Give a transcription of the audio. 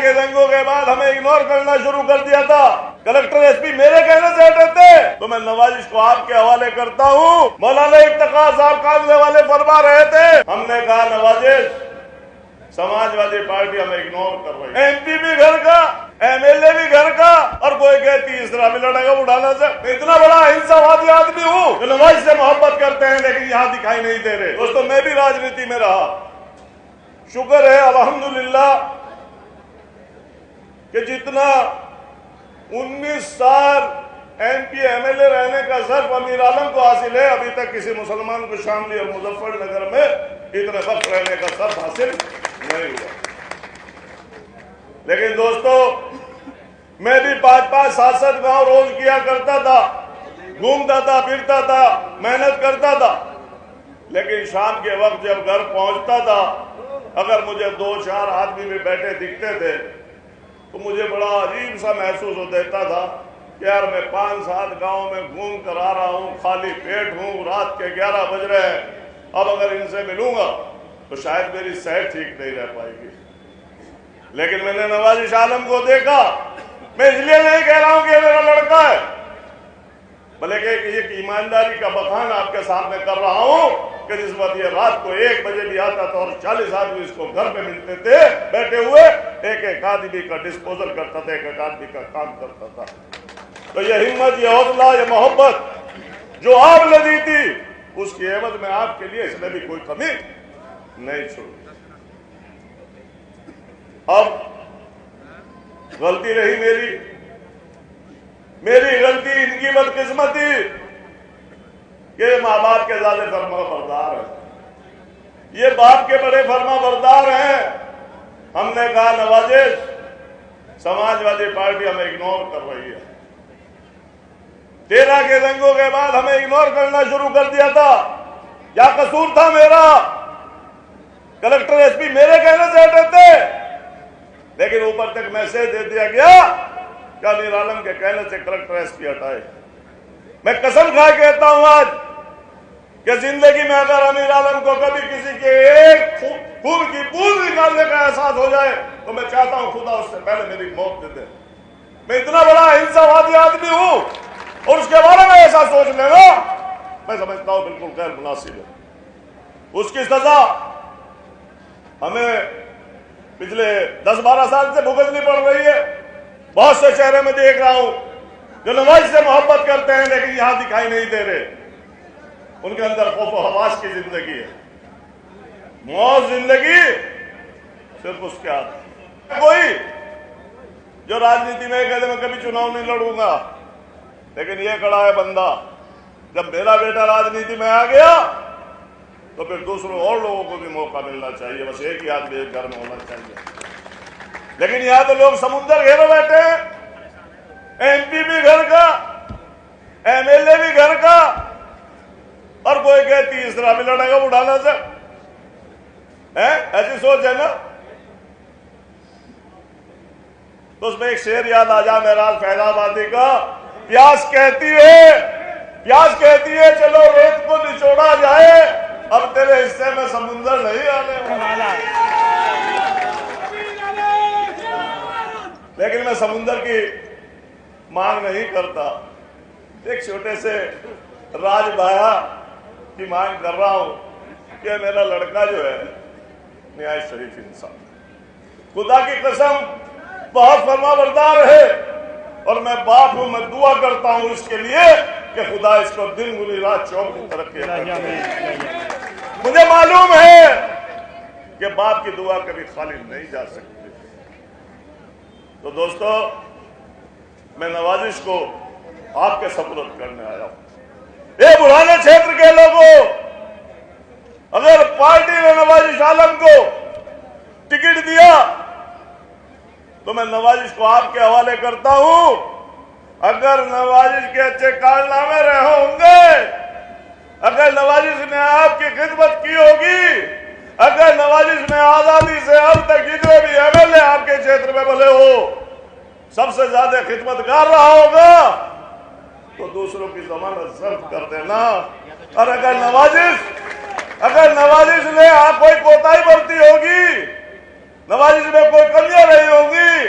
کے دنگوں کے بعد ہمیں اگنور کرنا شروع کر دیا تھا. کلکٹر ایس پی میرے کہنے سے ہٹے تھے تو میں نوازش کو آپ کے حوالے کرتا ہوں. مولانا افتخار صاحب کاندھلے والے فرما رہے تھے, ہم نے کہا نوازش سماجوادی پارٹی ہمیں اگنور کر رہی ہے, ایم پی بھی گھر کا, ایم ایل اے بھی گھر کا, اور کوئی کہتی اس طرح بھی لڑے گا اٹھانا سے. میں اتنا بڑا اہنساوادی آدمی ہوں جو نوازش سے محبت کرتے ہیں لیکن یہاں دکھائی نہیں دے رہے. دوستو میں بھی راجنیتی میں رہا, شکر ہے الحمدللہ کہ جتنا 19 سال M P M L A رہنے کا صرف امیر عالم کو حاصل ہے, ابھی تک کسی مسلمان کو شاملی اور مظفر نگر میں اتنے وقت رہنے کا صرف حاصل نہیں ہوا. لیکن دوستو میں بھی 5-5 7 گاؤں روز کیا کرتا تھا, گھومتا تھا, پھرتا تھا, محنت کرتا تھا, لیکن شام کے وقت جب گھر پہنچتا تھا اگر مجھے 2-4 آدمی بھی بیٹھے دکھتے تھے تو مجھے بڑا عجیب سا محسوس ہو دیتا تھا کہ یار میں 5-7 گاؤں میں گھوم کر آ رہا ہوں, خالی پیٹ ہوں, رات کے 11 بج رہے ہیں, اب اگر ان سے ملوں گا تو شاید میری صحت ٹھیک نہیں رہ پائے گی. لیکن میں نے نوازش عالم کو دیکھا, میں اس لیے نہیں کہہ رہا ہوں کہ یہ میرا لڑکا ہے, بلکہ ایک ایمانداری کا بخان آپ کے سامنے کر رہا ہوں کہ جس وقت یہ رات کو 1 بجے بھی آتا تھا اور 40 آدمی اس کو گھر پہ ملتے تھے بیٹھے ہوئے, ایک آدمی کا ڈسپوزل کرتا تھا, ایک آدمی کا کام کرتا تھا. تو یہ ہمت, یہ حوصلہ, یہ محبت جو آپ نے دی تھی اس کی عوض میں آپ کے لیے اس نے بھی کوئی کمی نہیں چھوڑی. اب غلطی رہی میری غلطی, ان کی بدقسمتی کہ ماں باپ کے زیادہ فرما بردار ہیں, یہ باپ کے بڑے فرما بردار ہیں. ہم نے کہا نوازش سماجوادی پارٹی ہمیں اگنور کر رہی ہے. 13 کے دنگوں کے بعد ہمیں اگنور کرنا شروع کر دیا تھا. کیا قصور تھا میرا؟ کلکٹر ایس پی میرے کہنے سے ہٹے تھے, لیکن اوپر تک میسج دے دیا گیا کہ امیر عالم کے کہنے سے کلکٹر ایس پی ہٹائے. میں قسم کھا کہتا ہوں آج کہ زندگی میں اگر امیر عالم کو کبھی کسی کے ایک خون کی بوند نکالنے کا احساس ہو جائے تو میں چاہتا ہوں خدا اس سے پہلے میری موت دے دے. میں اتنا بڑا اہنساوادی آدمی ہوں اور اس کے بارے میں ایسا سوچ لینا میں سمجھتا ہوں بالکل غیر مناسب ہے. اس کی سزا ہمیں پچھلے 10-12 سال سے بھگتنی پڑ رہی ہے. بہت سے چہرے میں دیکھ رہا ہوں جو نوازش سے محبت کرتے ہیں لیکن یہاں دکھائی نہیں دے رہے. ان کے اندر خوف و ہواس کی زندگی ہے, موت زندگی صرف اس کے ہاتھ. کوئی جو راجنیتی میں کہتے میں کبھی چناؤ نہیں لڑوں گا, لیکن یہ کھڑا ہے بندہ جب میرا بیٹا راجنیتی میں آ گیا تو پھر دوسروں اور لوگوں کو بھی موقع ملنا چاہیے. بس ایک ہی آدمی ایک گھر میں ہونا چاہیے. لیکن یہاں تو لوگ سمندر گھیرے بیٹھے ہیں, ایم پی بھی گھر کا, ایم ایل اے بھی گھر کا, اور کوئی کہتی اس طرح بھی لڑے گا اٹھانا سے. ایسی سوچ ہے نا. تو اس میں ایک شعر یاد آ جا مہراج فیض آبادی کا, پیاس کہتی ہے چلو ریت کو نچوڑا جائے, اب تیرے حصے میں سمندر نہیں آنے والا. لیکن میں سمندر کی مانگ نہیں کرتا, ایک چھوٹے سے راج بھایا کی مانگ کر رہا ہوں کہ میرا لڑکا جو ہے نہایت شریف انسان, خدا کی قسم بہت فرما بردار ہے, اور میں باپ ہوں, میں دعا کرتا ہوں اس کے لیے کہ خدا اس کو دن گنی رات چوگنی ترقی کرے. مجھے معلوم ہے کہ باپ کی دعا کبھی خالی نہیں جا سکتی. تو دوستو میں نوازش کو آپ کے سپرد کرنے آیا ہوں. اے برہانے چھیتر کے لوگوں, اگر پارٹی نے نوازش عالم کو ٹکٹ دیا تو میں نوازش کو آپ کے حوالے کرتا ہوں. اگر نوازش کے اچھے کارنامے رہے ہوں گے, اگر نوازش نے آپ کی خدمت کی ہوگی, اگر نوازش نے آزادی سے اب تک جتنے بھی ایم ایل اے آپ کے چھیتر میں بھلے ہو سب سے زیادہ خدمت کر رہا ہوگا تو دوسروں کی ضمانت ضبط کر دینا. اور اگر نوازش نے کوئی کوتاہی برتی ہوگی, نوازش میں کوئی کمیاں رہی ہوگی